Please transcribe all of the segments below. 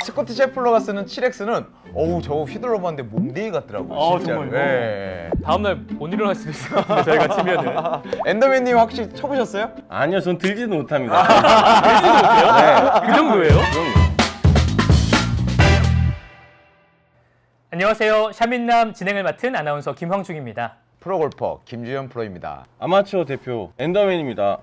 스코트 셰플러가 쓰는 7X는 어우 저거 휘둘러 봤는데 몽데이 같더라고요. 진짜로. 정말요? 예. 다음날 못 일어날 수도 있을 것 같은데 저희가 치면은. 엔더맨님 혹시 쳐보셨어요? 아니요, 전 들지도 못합니다. 그 정도예요? 그럼요. 안녕하세요. 샤민남 진행을 맡은 아나운서 김황중입니다. 프로골퍼 김주현 프로입니다. 아마추어 대표 엔더맨입니다.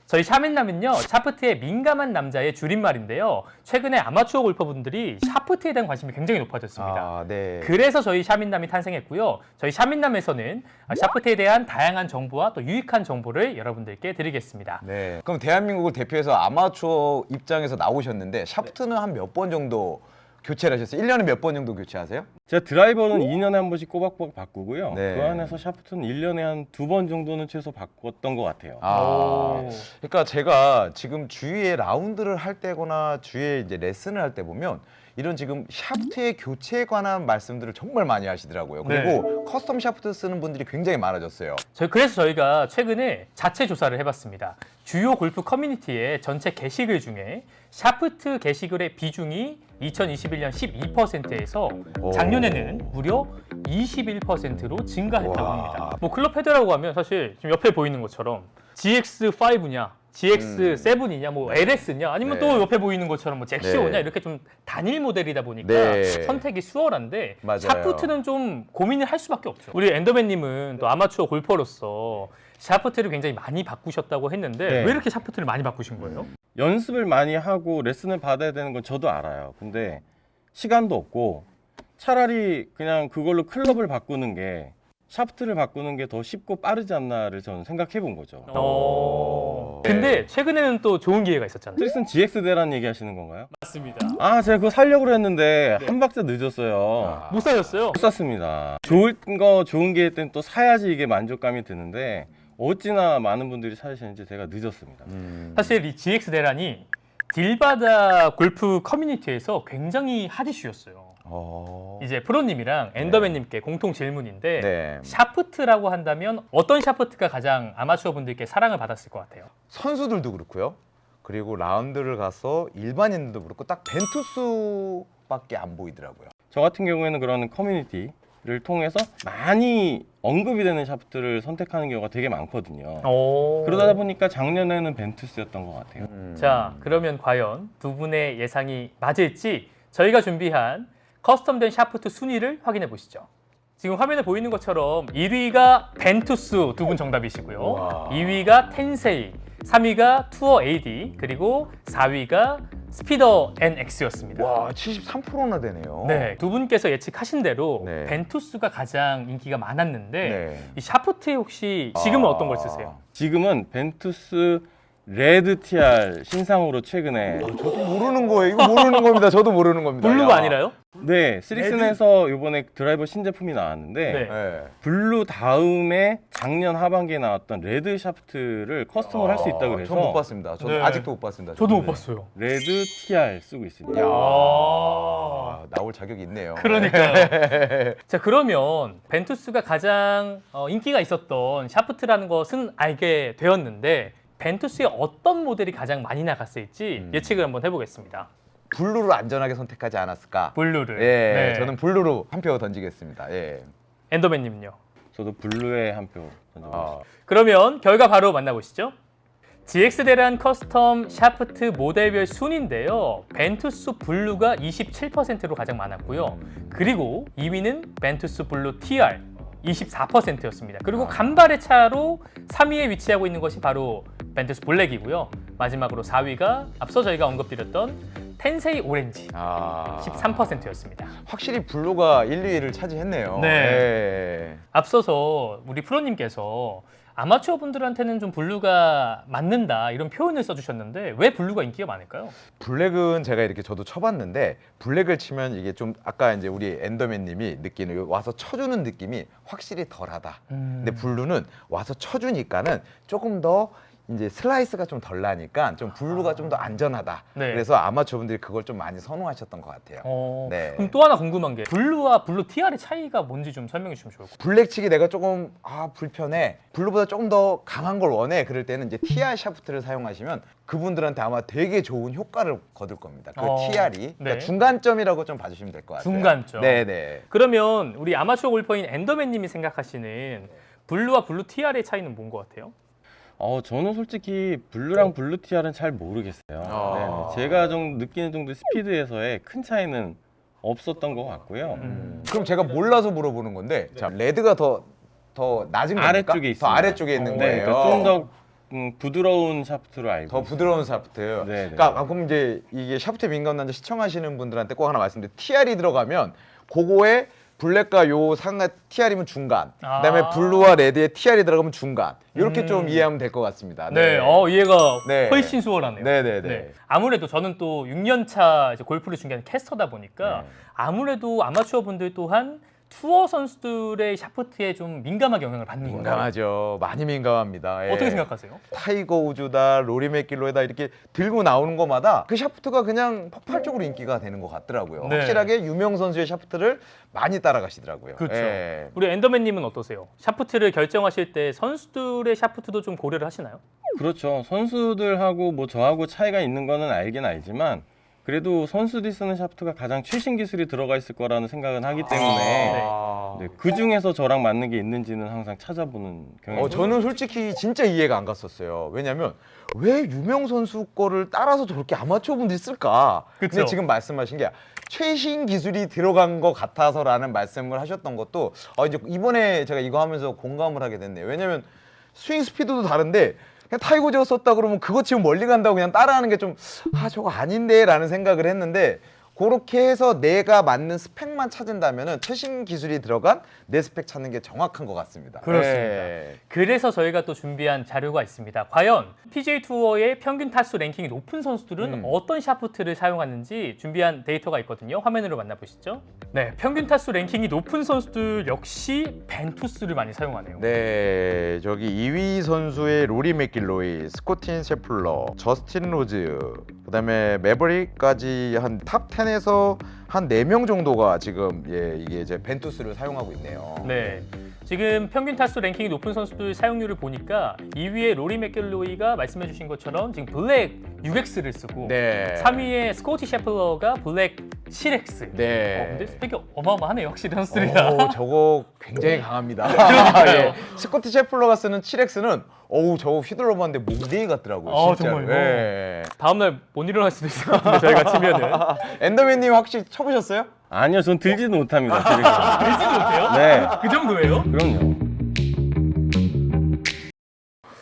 저희 샤민남은요, 샤프트에 민감한 남자의 줄임말인데요. 최근에 아마추어 골퍼분들이 샤프트에 대한 관심이 굉장히 높아졌습니다. 아, 네. 그래서 저희 샤민남이 탄생했고요. 저희 샤민남에서는 샤프트에 대한 다양한 정보와 또 유익한 정보를 여러분들께 드리겠습니다. 네. 그럼 대한민국을 대표해서 아마추어 입장에서 나오셨는데 샤프트는 한 몇 번 정도 교체를 하셨어요? 1년에 몇 번 정도 교체하세요? 제가 드라이버는 2년에 한 번씩 꼬박꼬박 바꾸고요. 네. 그 안에서 샤프트는 1년에 한 2번 정도는 최소 바꿨던 것 같아요. 아, 그러니까 제가 지금 주위에 라운드를 할 때거나 주위에 이제 레슨을 할 때 보면 이런 지금 샤프트의 교체에 관한 말씀들을 정말 많이 하시더라고요. 그리고 커스텀 샤프트 쓰는 분들이 굉장히 많아졌어요. 그래서 저희가 최근에 자체 조사를 해봤습니다. 주요 골프 커뮤니티의 전체 게시글 중에 샤프트 게시글의 비중이 2021년 12%에서 작년에는 무려 21%로 증가했다고 와. 합니다. 뭐 클럽 헤드라고 하면 사실 지금 옆에 보이는 것처럼 GX5냐, GX7이냐, 뭐 LS냐, 아니면 네. 또 옆에 보이는 것처럼 뭐 잭시오냐 네. 이렇게 좀 단일 모델이다 보니까 네. 선택이 수월한데 맞아요. 샤프트는 좀 고민을 할 수밖에 없죠. 우리 엔더맨님은 또 아마추어 골퍼로서 샤프트를 굉장히 많이 바꾸셨다고 했는데 네. 왜 이렇게 샤프트를 많이 바꾸신 거예요? 연습을 많이 하고 레슨을 받아야 되는 건 저도 알아요. 근데 시간도 없고 차라리 그냥 그걸로 클럽을 바꾸는 게 샤프트를 바꾸는 게 더 쉽고 빠르지 않나를 저는 생각해 본 거죠. 근데 최근에는 또 좋은 기회가 있었잖아요. 트릭슨 GX 대란 얘기 하시는 건가요? 맞습니다. 아, 제가 그거 살려고 했는데 한 박자 늦었어요. 못 사셨어요? 못 샀습니다. 좋은 기회 때는 또 사야지 이게 만족감이 드는데 어찌나 많은 분들이 사시는지 제가 늦었습니다. 사실 이 GX 대란이 딜바다 골프 커뮤니티에서 굉장히 핫 이슈였어요. 이제 프로님이랑 엔더맨님께 공통 질문인데 네. 샤프트라고 한다면 어떤 샤프트가 가장 아마추어 분들께 사랑을 받았을 것 같아요? 선수들도 그렇고요. 그리고 라운드를 가서 일반인들도 그렇고 딱 벤투스밖에 안 보이더라고요. 저 같은 경우에는 그런 커뮤니티를 통해서 많이 언급이 되는 샤프트를 선택하는 경우가 되게 많거든요. 그러다 보니까 작년에는 벤투스였던 것 같아요. 자, 그러면 과연 두 분의 예상이 맞을지 저희가 준비한 커스텀된 샤프트 순위를 확인해 보시죠. 지금 화면에 보이는 것처럼 1위가 벤투스 두 분 정답이시고요. 우와. 2위가 텐세이, 3위가 투어 AD, 그리고 4위가 스피더 NX였습니다. 와, 73%나 되네요. 네, 두 분께서 예측하신 대로 네. 벤투스가 가장 인기가 많았는데 네. 이 샤프트에 혹시 지금은 어떤 걸 쓰세요? 지금은 벤투스 레드 TR 신상으로 최근에 저도 모르는 거예요. 이거 모르는 겁니다. 저도 모르는 겁니다. 블루가 야. 아니라요? 네, 스릭슨에서 이번에 드라이버 신제품이 나왔는데 네. 네. 블루 다음에 작년 하반기에 나왔던 레드 샤프트를 커스텀을 할 수 있다고 그래서 전 못 봤습니다. 저도 네. 아직도 못 봤습니다. 저도 못 저는. 봤어요. 레드 TR 쓰고 있습니다. 야, 아, 나올 자격이 있네요. 그러니까요. 자, 그러면 벤투스가 가장 인기가 있었던 샤프트라는 것은 알게 되었는데 벤투스의 어떤 모델이 가장 많이 나갔을지 예측을 한번 해보겠습니다. 블루를 안전하게 선택하지 않았을까? 블루를. 예, 네. 저는 블루로 한 표 던지겠습니다. 예. 엔더맨님은요? 저도 블루에 한 표 던져보겠습니다. 아, 그러면 결과 바로 만나보시죠. GX 대란 커스텀 샤프트 모델별 순인데요. 벤투스 블루가 27%로 가장 많았고요. 그리고 2위는 벤투스 블루 TR 24%였습니다. 그리고 간발의 차로 3위에 위치하고 있는 것이 바로 벤투스 블랙이고요. 마지막으로 4위가 앞서 저희가 언급드렸던 텐세이 오렌지 13%였습니다. 확실히 블루가 1, 2위를 차지했네요. 네. 예. 앞서서 우리 프로님께서 아마추어 분들한테는 좀 블루가 맞는다 이런 표현을 써주셨는데 왜 블루가 인기가 많을까요? 블랙은 제가 이렇게 저도 쳐봤는데 블랙을 치면 이게 좀 아까 이제 우리 엔더맨님이 느끼는 와서 쳐주는 느낌이 확실히 덜하다. 근데 블루는 와서 쳐주니까는 조금 더 이제 슬라이스가 좀 덜 나니까 좀 블루가 좀 더 안전하다. 네. 그래서 아마추어분들이 그걸 좀 많이 선호하셨던 것 같아요. 네. 그럼 또 하나 궁금한 게 블루와 블루 TR의 차이가 뭔지 좀 설명해 주시면 좋을 것 같아요. 블랙치기 내가 조금 불편해, 블루보다 조금 더 강한 걸 원해, 그럴 때는 이제 TR 샤프트를 사용하시면 그분들한테 아마 되게 좋은 효과를 거둘 겁니다. 그 TR이 그러니까 네. 중간점이라고 좀 봐주시면 될 것 같아요. 중간점. 네네. 그러면 우리 아마추어 골퍼인 엔더맨님이 생각하시는 블루와 블루 TR의 차이는 뭔 것 같아요? 저는 솔직히 블루랑 블루 TR은 잘 모르겠어요. 네, 제가 좀 느끼는 정도 스피드에서의 큰 차이는 없었던 것 같고요. 그럼 제가 몰라서 물어보는 건데, 자, 레드가 더 낮은 겁니까? 아래쪽에 더 있습니다. 아래쪽에 있는 네, 거예요. 그러니까 좀 더 부드러운 샤프트로 알고 더 부드러운 샤프트. 네, 네. 그러니까 그럼 이제 이게 샤프트 민감 남자 시청하시는 분들한테 꼭 하나 말씀드려. TR이 들어가면 그거에 블랙과 요 상가 TR이면 중간. 그다음에 블루와 레드에 TR이 들어가면 중간. 이렇게 좀 이해하면 될 것 같습니다. 네, 이해가 네. 훨씬 수월하네요. 네네네. 아무래도 저는 또 6년차 골프를 중계하는 캐스터다 보니까 네. 아무래도 아마추어 분들 또한 투어 선수들의 샤프트에 좀 민감하게 영향을 받는 거예요. 민감하죠. 많이 민감합니다. 예. 어떻게 생각하세요? 타이거 우즈다, 로리 맥길로이다 이렇게 들고 나오는 것마다 그 샤프트가 그냥 폭발적으로 인기가 되는 것 같더라고요. 네. 확실하게 유명 선수의 샤프트를 많이 따라가시더라고요. 그렇죠. 예. 우리 엔더맨님은 어떠세요? 샤프트를 결정하실 때 선수들의 샤프트도 좀 고려를 하시나요? 그렇죠. 선수들하고 뭐 저하고 차이가 있는 거는 알긴 알지만 그래도 선수들이 쓰는 샤프트가 가장 최신 기술이 들어가 있을 거라는 생각은 하기 때문에 네, 그 중에서 저랑 맞는 게 있는지는 항상 찾아보는 경향이 저는 솔직히 진짜 이해가 안 갔었어요. 왜냐면 왜 유명 선수 거를 따라서 저렇게 아마추어 분들이 쓸까? 그쵸. 근데 지금 말씀하신 게 최신 기술이 들어간 것 같아서라는 말씀을 하셨던 것도 이제 이번에 제가 이거 하면서 공감을 하게 됐네요. 왜냐면 스윙 스피드도 다른데 그냥 타이거즈가 썼다 그러면 그거 치면 멀리 간다고 그냥 따라하는 게 좀 저거 아닌데 라는 생각을 했는데, 그렇게 해서 내가 맞는 스펙만 찾은다면은 최신 기술이 들어간 내 스펙 찾는 게 정확한 것 같습니다. 그렇습니다. 네. 그래서 저희가 또 준비한 자료가 있습니다. 과연 PGA 투어의 평균 타수 랭킹이 높은 선수들은 어떤 샤프트를 사용하는지 준비한 데이터가 있거든요. 화면으로 만나보시죠. 네, 평균 타수 랭킹이 높은 선수들 역시 벤투스를 많이 사용하네요. 네, 저기 2위 선수의 로리 맥길로이, 스코틴 셰플러, 저스틴 로즈, 그다음에 매버릭까지 한 탑 10에서 한 4명 정도가 지금 이게 이제 벤투스를 사용하고 있네요. 네. 지금 평균 타수 랭킹이 높은 선수들 사용률을 보니까 2위의 로리 맥길로이가 말씀해주신 것처럼 지금 블랙 6X를 쓰고 네. 3위의 스코티 셰플러가 블랙 7X. 네. 근데 스펙이 어마어마하네요, 확실히 선수들이라. 저거 굉장히 강합니다. 그러니까요. 스코티 셰플러가 쓰는 7X는 저거 휘둘러 봤는데 몽데이 같더라고요. 진짜로. 정말요? 네. 다음날 못 일어날 수도 있을 것 같은데 저희가 치면은. 엔더맨님 혹시 쳐보셨어요? 아니요, 전 들지도 못합니다. 지금. 들지도 못해요? 네, 그 정도예요? 그럼요.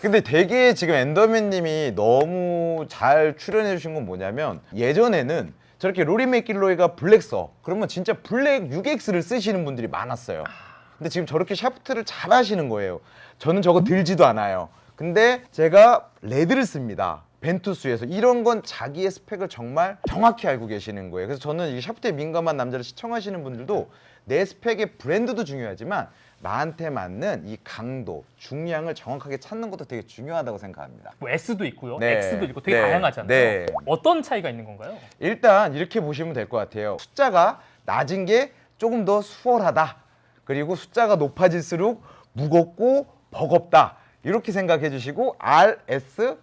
근데 되게 지금 엔더맨님이 너무 잘 출연해 주신 건 뭐냐면, 예전에는 저렇게 로리 맥길로이가 블랙 써 그러면 진짜 블랙 6X를 쓰시는 분들이 많았어요. 근데 지금 저렇게 샤프트를 잘 하시는 거예요. 저는 저거 들지도 않아요. 근데 제가 레드를 씁니다. 벤투스에서. 이런 건 자기의 스펙을 정말 정확히 알고 계시는 거예요. 그래서 저는 이 샤프트에 민감한 남자를 시청하시는 분들도 내 스펙의 브랜드도 중요하지만 나한테 맞는 이 강도, 중량을 정확하게 찾는 것도 되게 중요하다고 생각합니다. 뭐 S도 있고요, 네. X도 있고 되게 네. 다양하잖아요. 네. 어떤 차이가 있는 건가요? 일단 이렇게 보시면 될 것 같아요. 숫자가 낮은 게 조금 더 수월하다. 그리고 숫자가 높아질수록 무겁고 버겁다. 이렇게 생각해 주시고 R, S,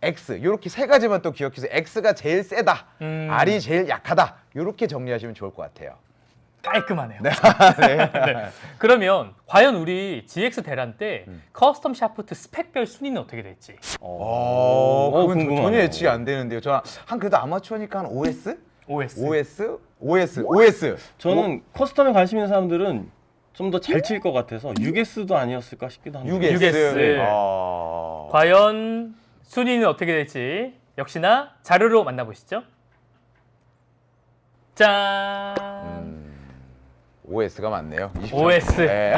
X 이렇게 세 가지만 또 기억해서 X가 제일 세다. R이 제일 약하다. 이렇게 정리하시면 좋을 것 같아요. 깔끔하네요. 네. 네. 그러면 과연 우리 GX 대란 때 커스텀 샤프트 스펙별 순위는 어떻게 될지? 그건 궁금하네요. 전혀 예측이 안 되는데요. 저 한 그래도 아마추어니까 한 OS? OS. OS. 저는 커스텀에 관심 있는 사람들은 좀 더 잘 칠 것 같아서 6S도 아니었을까 싶기도 합니다. 6S. 과연 순위는 어떻게 될지 역시나 자료로 만나보시죠. 짠. OS가 맞네요. 23. OS. 네.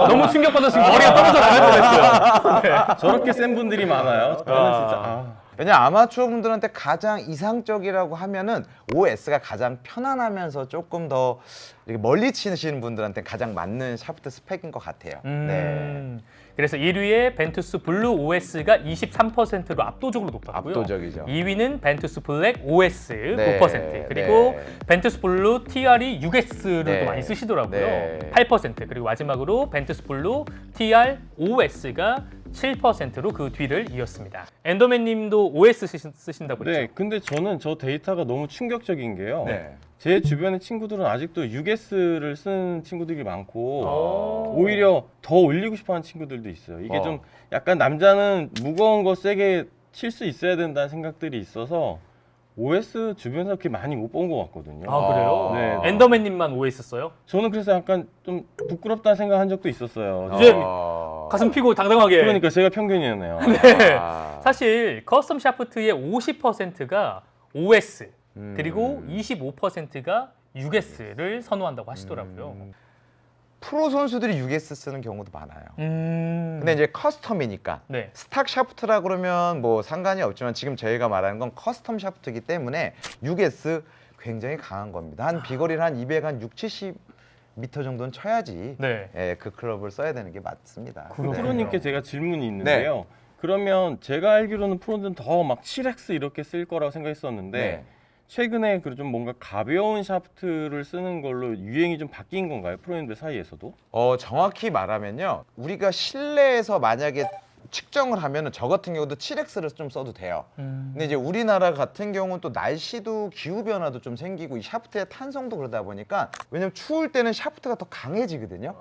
너무 충격받아서 지금 머리가 떨어져 나갈 뻔했어요. 저렇게 센 분들이 많아요. 저는 진짜 왜냐 아마추어 분들한테 가장 이상적이라고 하면은 OS가 가장 편안하면서 조금 더 이렇게 멀리 치시는 분들한테 가장 맞는 샤프트 스펙인 것 같아요. 네. 그래서 1위에 벤투스 블루 OS가 23%로 압도적으로 높았고요. 압도적이죠. 2위는 벤투스 블랙 OS 네, 9%, 그리고 네. 벤투스 블루 TR이 6S를 네. 또 많이 쓰시더라고요. 네. 8%, 그리고 마지막으로 벤투스 블루 TR OS가 7%로 그 뒤를 이었습니다. 엔더맨 님도 OS 쓰신다고 네, 그랬죠? 근데 저는 저 데이터가 너무 충격적인 게요. 네. 제 주변의 친구들은 아직도 6S를 쓰는 친구들이 많고 오. 오히려 더 올리고 싶어하는 친구들도 있어요. 이게 어. 좀 약간 남자는 무거운 거 세게 칠 수 있어야 된다는 생각들이 있어서 OS 주변에서 그렇게 많이 못 본 것 같거든요. 아, 그래요? 네. 엔더맨 님만 OS 써요? 저는 그래서 약간 좀 부끄럽다는 생각한 적도 있었어요. 이제 어. 가슴 피고 당당하게. 그러니까 제가 평균이었네요. 네. 아. 사실 커스텀 샤프트의 50%가 OS, 음. 그리고 25%가 6S를 선호한다고 하시더라고요. 프로 선수들이 6S 쓰는 경우도 많아요. 근데 이제 커스텀이니까 네. 스탁 샤프트라 그러면 뭐 상관이 없지만 지금 저희가 말하는 건 커스텀 샤프트이기 때문에 6S 굉장히 강한 겁니다. 한 비거리를 한 200, 한 6, 70m 정도는 쳐야지 네. 예, 그 클럽을 써야 되는 게 맞습니다. 그렇군요. 네. 프로님께 제가 질문이 있는데요. 그러면 제가 알기로는 프로들은 더 막 7X 이렇게 쓸 거라고 생각했었는데 네. 최근에 그 좀 뭔가 가벼운 샤프트를 쓰는 걸로 유행이 좀 바뀐 건가요? 프로님들 사이에서도? 정확히 말하면요. 우리가 실내에서 만약에 측정을 하면은 저 같은 경우도 7X를 좀 써도 돼요. 근데 이제 우리나라 같은 경우는 또 날씨도 기후 변화도 좀 생기고 이 샤프트의 탄성도 그러다 보니까 왜냐면 추울 때는 샤프트가 더 강해지거든요.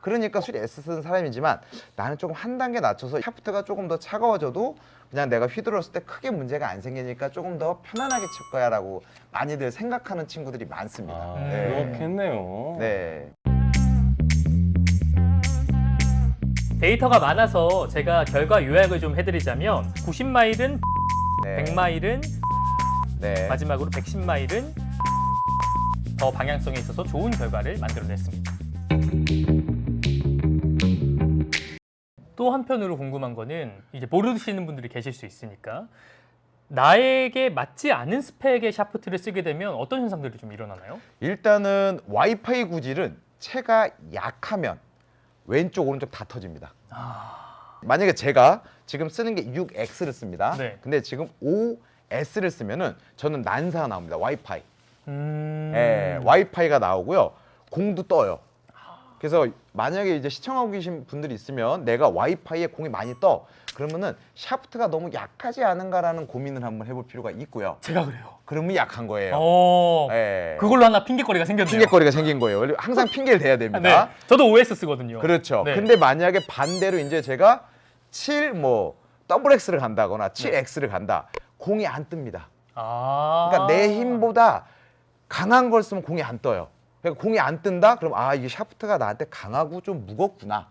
그러니까 수리 S 쓰는 사람이지만 나는 조금 한 단계 낮춰서 샤프트가 조금 더 차가워져도 그냥 내가 휘둘렀을 때 크게 문제가 안 생기니까 조금 더 편안하게 칠 거야라고 많이들 생각하는 친구들이 많습니다. 아, 네. 그렇겠네요. 네. 데이터가 많아서 제가 결과 요약을 좀 해드리자면 90마일은 네. 100마일은 네. 마지막으로 110마일은 더 방향성에 있어서 좋은 결과를 만들어냈습니다. 또 한편으로 궁금한 거는 이제 모르시는 분들이 계실 수 있으니까 나에게 맞지 않은 스펙의 샤프트를 쓰게 되면 어떤 현상들이 좀 일어나나요? 일단은 와이파이 구질은 채가 약하면 왼쪽 오른쪽 다 터집니다. 만약에 제가 지금 쓰는 게 6X를 씁니다. 네. 근데 지금 5S를 쓰면은 저는 난사가 나옵니다. 와이파이. 예, 와이파이가 나오고요. 공도 떠요. 그래서 만약에 이제 시청하고 계신 분들이 있으면 내가 와이파이에 공이 많이 떠 그러면은 샤프트가 너무 약하지 않은가라는 고민을 한번 해볼 필요가 있고요. 제가 그래요. 그러면 약한 거예요. 네. 예. 그걸로 하나 핑계거리가 생겼네요. 핑계거리가 생긴 거예요. 항상 핑계를 대야 됩니다. 네. 저도 OS 쓰거든요. 그렇죠. 네. 근데 만약에 반대로 이제 제가 7 뭐 더블 X를 간다거나 7X를 간다. 공이 안 뜹니다. 아. 그러니까 내 힘보다 강한 걸 쓰면 공이 안 떠요. 그러니까 공이 안 뜬다? 그럼 아 이게 샤프트가 나한테 강하고 좀 무겁구나.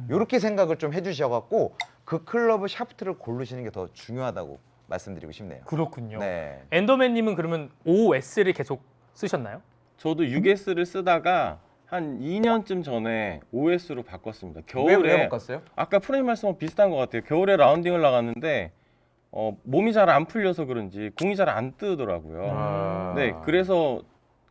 이렇게 생각을 좀 해주셔갖고 그 클럽의 샤프트를 고르시는 게 더 중요하다고 말씀드리고 싶네요. 그렇군요. 네. 엔더맨님은 그러면 OS를 계속 쓰셨나요? 저도 6S를 쓰다가 한 2년쯤 전에 OS로 바꿨습니다. 왜 겨울에 바꿨어요? 아까 프레임 말씀하고 비슷한 것 같아요. 겨울에 라운딩을 나갔는데 몸이 잘 안 풀려서 그런지 공이 잘 안 뜨더라고요. 아. 네, 그래서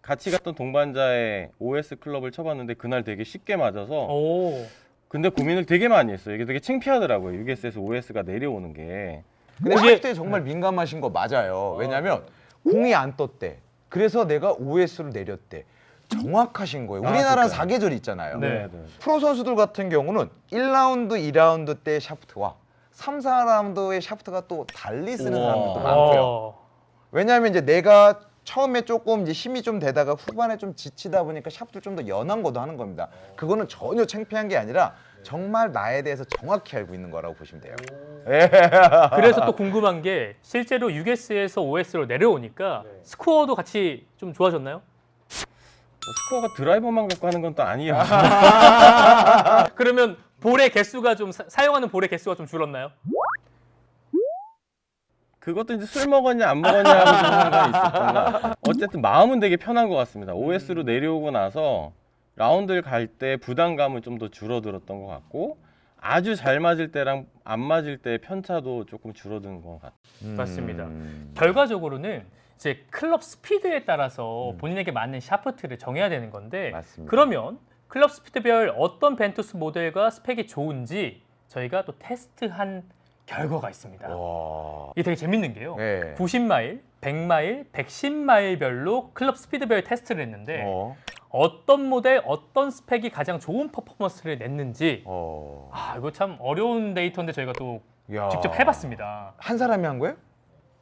같이 갔던 동반자의 OS 클럽을 쳐봤는데 그날 되게 쉽게 맞아서 오. 근데 고민을 되게 많이 했어요. 이게 되게 창피하더라고요. 6S에서 OS가 내려오는 게. 근데 이게- 샤프트에 정말 민감하신 거 맞아요. 왜냐면 공이 안 떴대. 그래서 내가 OS로 내렸대. 정확하신 거예요. 우리나라는 그러니까요. 사계절이 있잖아요. 네. 프로 선수들 같은 경우는 1라운드, 2라운드 때 샤프트와 3, 4라운드의 샤프트가 또 달리 쓰는 우와. 사람들도 많고요. 어. 왜냐하면 이제 내가 처음에 조금 이제 힘이 좀 되다가 후반에 좀 지치다 보니까 샤프트를 좀 더 연한 것도 하는 겁니다. 그거는 전혀 창피한 게 아니라 정말 나에 대해서 정확히 알고 있는 거라고 보시면 돼요. 그래서 또 궁금한 게 실제로 6S에서 OS로 내려오니까 스코어도 같이 좀 좋아졌나요? 스코어가 드라이버만 갖고 하는 건 또 아니에요. 그러면 볼의 개수가 좀 사용하는 볼의 개수가 좀 줄었나요? 그것도 이제 술 먹었냐 안 먹었냐 하고 좀 상관이 있었지만 어쨌든 마음은 되게 편한 것 같습니다. OS로 내려오고 나서 라운드를 갈 때 부담감은 좀 더 줄어들었던 것 같고 아주 잘 맞을 때랑 안 맞을 때 편차도 조금 줄어든 것 같아요. 맞습니다. 결과적으로는 이제 클럽 스피드에 따라서 본인에게 맞는 샤프트를 정해야 되는 건데 맞습니다. 그러면 클럽 스피드별 어떤 벤투스 모델과 스펙이 좋은지 저희가 또 테스트한 결과가 있습니다. 와. 이게 되게 재밌는 게요. 네. 90마일, 100마일, 110마일별로 클럽 스피드별 테스트를 했는데 어. 어떤 모델, 어떤 스펙이 가장 좋은 퍼포먼스를 냈는지 어. 이거 참 어려운 데이터인데 저희가 또 야. 직접 해봤습니다. 한 사람이 한 거예요?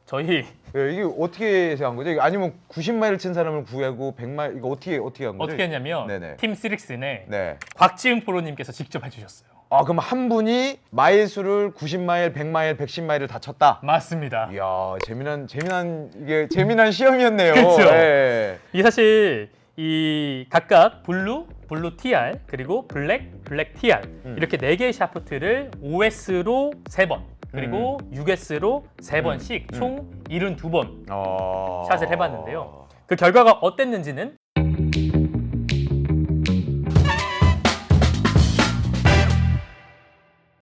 저희 예, 이게 어떻게 해서 한 거죠? 이게 아니면 90마일 친 사람을 구하고 100마일 이거 어떻게 한 거죠? 어떻게 했냐면 네네. 팀 시릭슨에 네. 곽지은 프로님께서 직접 해주셨어요. 그럼 한 분이 마일 수를 90마일, 100마일, 110마일을 다 쳤다. 맞습니다. 이야, 재미난 시험이었네요. 그쵸? 예. 이게 사실 이 각각 블루 TR 그리고 블랙 TR 이렇게 4개의 샤프트를 OS로 3번 그리고 6S로 3번씩 총 72번 샷을 해봤는데요. 그 결과가 어땠는지는